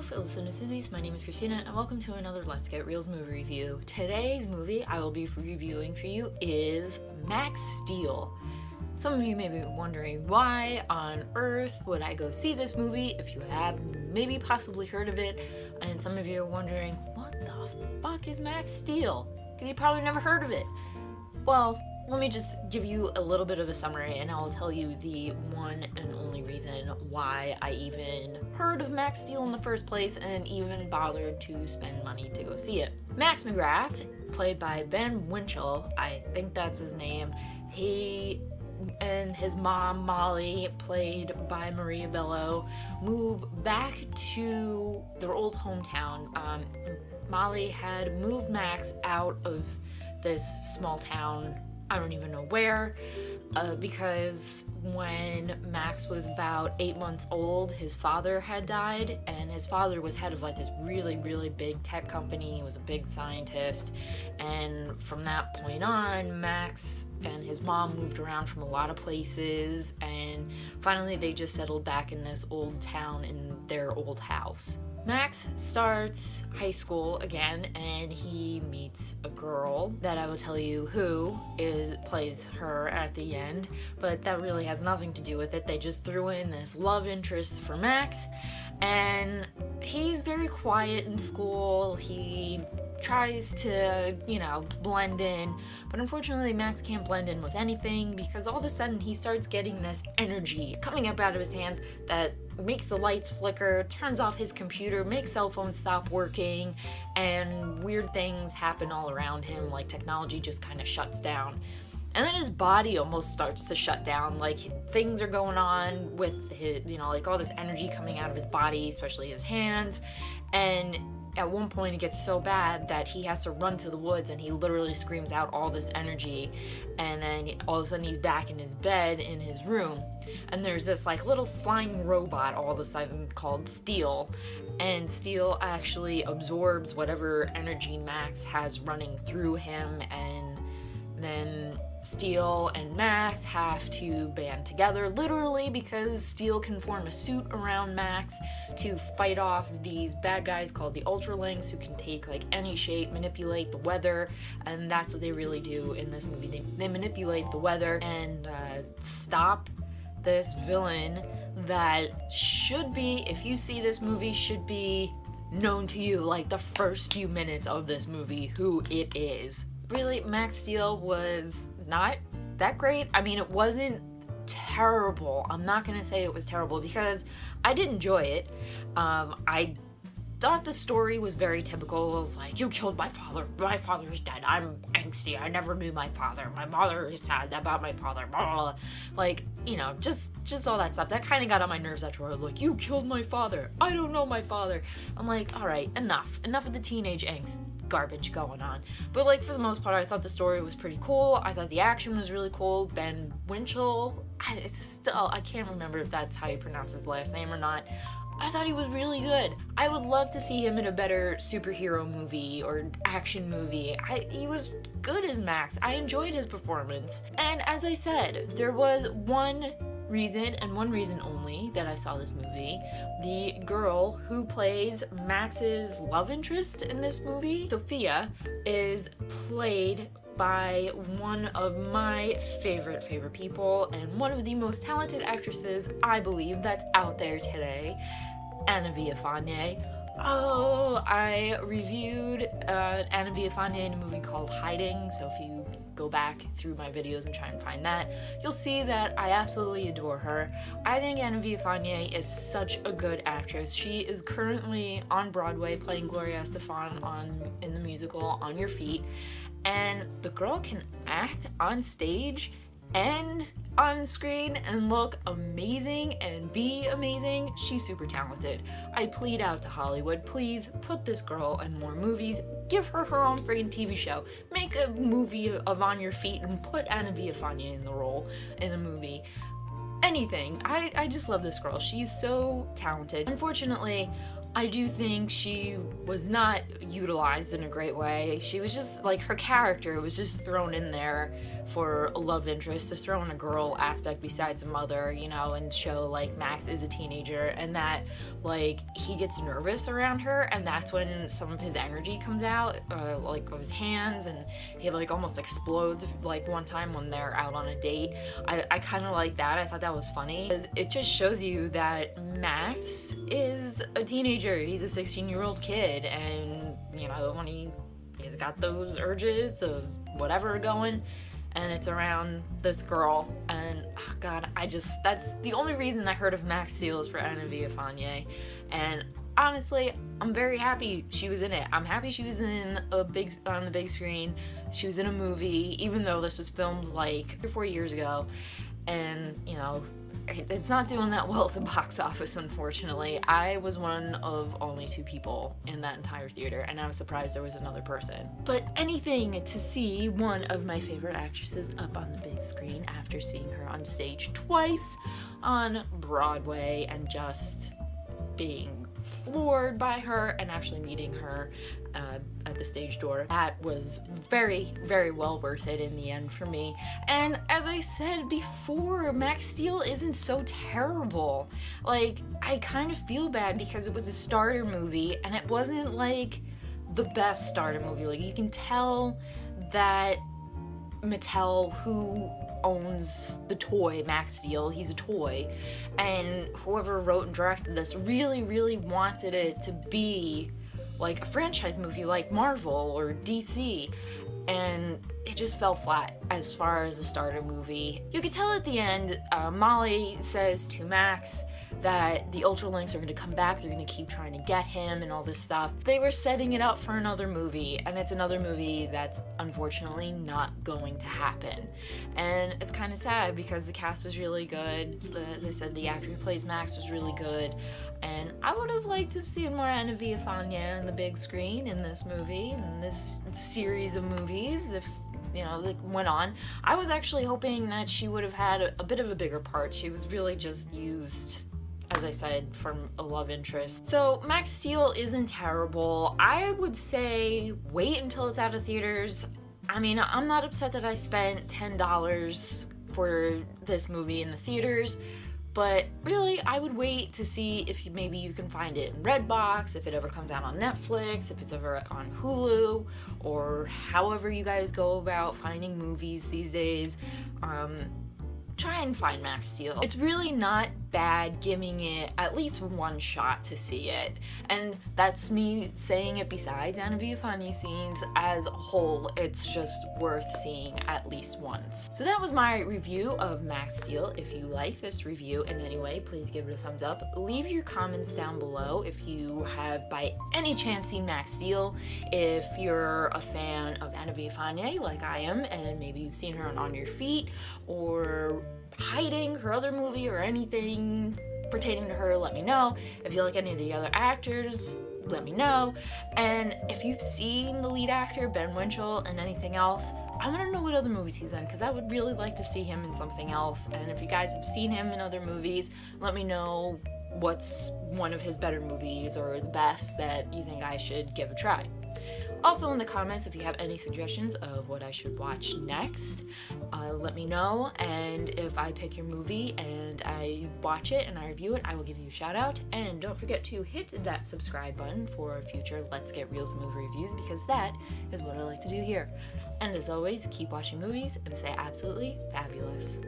fellow enthusiasts, my name is Christina and welcome to another Let's Get Reelz movie review. Today's movie I will be reviewing for you is Max Steel. Some of you may be wondering why on earth would I go see this movie if you have maybe possibly heard of it, and some of you are wondering what the fuck is Max Steel? Because you probably never heard of it. Well, let me just give you a little bit of a summary and I'll tell you the one and only reason why I even heard of Max Steel in the first place and even bothered to spend money to go see it. Max McGrath, played by Ben Winchell, I think that's his name, he and his mom, Molly, played by Maria Bello, move back to their old hometown. Molly had moved Max out of this small town, I don't even know where, because when Max was about 8 months old, his father had died, and his father was head of like this really big tech company. He was a big scientist, and from that point on, Max and his mom moved around from a lot of places, and finally they just settled back in this old town in their old house. Max starts high school again and he meets a girl that I will tell you who plays her at the end, but that really has nothing to do with it. They just threw in this love interest for Max, and he's very quiet in school. He tries to, blend in, but unfortunately Max can't blend in with anything because all of a sudden he starts getting this energy coming up out of his hands that makes the lights flicker, turns off his computer, makes cell phones stop working, and weird things happen all around him, like technology just kind of shuts down. And then his body almost starts to shut down, like things are going on with his, like all this energy coming out of his body, especially his hands, and at one point it gets so bad that he has to run to the woods and he literally screams out all this energy, and then all of a sudden he's back in his bed in his room, and there's this like little flying robot all of a sudden called Steel, and Steel actually absorbs whatever energy Max has running through him, and then Steel and Max have to band together, literally, because Steel can form a suit around Max to fight off these bad guys called the Ultralinks, who can take like any shape, manipulate the weather, and that's what they really do in this movie. They manipulate the weather and stop this villain that should be, if you see this movie, should be known to you like the first few minutes of this movie who it is. Really, Max Steel was not that great. I mean, it wasn't terrible. I'm not gonna say it was terrible because I did enjoy it. I thought the story was very typical. It was like, you killed my father's dead, I'm angsty, I never knew my father, my mother is sad about my father, blah, blah, blah. Like, just all that stuff. That kind of got on my nerves after I was like, you killed my father, I don't know my father. I'm like, all right, enough of the teenage angst garbage going on. But like, for the most part, I thought the story was pretty cool. I thought the action was really cool. Ben Winchell, I can't remember if that's how you pronounce his last name or not. I thought he was really good. I would love to see him in a better superhero movie or action movie. He was good as Max. I enjoyed his performance. And as I said, there was one reason, and one reason only, that I saw this movie. The girl who plays Max's love interest in this movie, Sophia, is played by one of my favorite people and one of the most talented actresses I believe that's out there today, Anna Villafañe. Oh, I reviewed Anna Villafañe in a movie called Hiding, so if you go back through my videos and try and find that, you'll see that I absolutely adore her. I think Anna Villafañe is such a good actress. She is currently on Broadway playing Gloria Estefan in the musical On Your Feet, and the girl can act on stage and on screen and look amazing and be amazing. She's super talented. I plead out to Hollywood, please put this girl in more movies. Give her her own friggin' TV show. Make a movie of On Your Feet and put Anna Villafañe in the movie. Anything. I just love this girl. She's so talented. Unfortunately, I do think she was not utilized in a great way. She was just like, her character was just thrown in there for a love interest, to throw in a girl aspect besides a mother, you know, and show like Max is a teenager and that like he gets nervous around her, and that's when some of his energy comes out, like of his hands, and he like almost explodes like one time when they're out on a date. I kind of like that. I thought that was funny because it just shows you that Max is a teenager. He's a 16-year-old kid, and you know, when he's got those urges, those whatever going, and it's around this girl, and oh god, that's the only reason I heard of Max Steel is for Anna Villafañe, and honestly, I'm very happy she was in it. I'm happy she was on the big screen. She was in a movie, even though this was filmed like 3 or 4 years ago, and you know, it's not doing that well at the box office, unfortunately. I was one of only 2 people in that entire theater, and I was surprised there was another person. But anything to see one of my favorite actresses up on the big screen after seeing her on stage twice on Broadway and just being floored by her and actually meeting her at the stage door. That was very, very well worth it in the end for me. And as I said before, Max Steel isn't so terrible. Like, I kind of feel bad because it was a starter movie and it wasn't like the best starter movie. Like, you can tell that Mattel, who owns the toy Max Steel, he's a toy, and whoever wrote and directed this really, really wanted it to be like a franchise movie like Marvel or DC, and it just fell flat as far as a starter movie. You could tell at the end, Molly says to Max that the Ultralinks are going to come back, they're going to keep trying to get him and all this stuff. They were setting it up for another movie, and it's another movie that's unfortunately not going to happen. And it's kind of sad because the cast was really good. As I said, the actor who plays Max was really good, and I would have liked to have seen more Anna Villafañe on the big screen in this movie, in this series of movies, if you know, like, went on. I was actually hoping that she would have had a bit of a bigger part. She was really just used, as I said, from a love interest. So Max Steel isn't terrible. I would say wait until it's out of theaters. I mean, I'm not upset that I spent $10 for this movie in the theaters, but really, I would wait to see if maybe you can find it in Redbox, if it ever comes out on Netflix, if it's ever on Hulu, or however you guys go about finding movies these days. Try and find Max Steel. It's really not bad giving it at least one shot to see it. And that's me saying it besides Anna Villafañe scenes. As a whole, it's just worth seeing at least once. So that was my review of Max Steel. If you like this review in any way, please give it a thumbs up. Leave your comments down below if you have by any chance seen Max Steel. If you're a fan of Anna Villafañe like I am, and maybe you've seen her on Your Feet, or Hiding, her other movie, or anything pertaining to her, let me know. If you like any of the other actors, let me know. And if you've seen the lead actor, Ben Winchell, and anything else, I want to know what other movies he's in, because I would really like to see him in something else. And if you guys have seen him in other movies, let me know what's one of his better movies or the best that you think I should give a try. Also in the comments, if you have any suggestions of what I should watch next, let me know, and if I pick your movie and I watch it and I review it, I will give you a shout out. And don't forget to hit that subscribe button for future Let's Get Reelz movie reviews, because that is what I like to do here. And as always, keep watching movies and stay absolutely fabulous.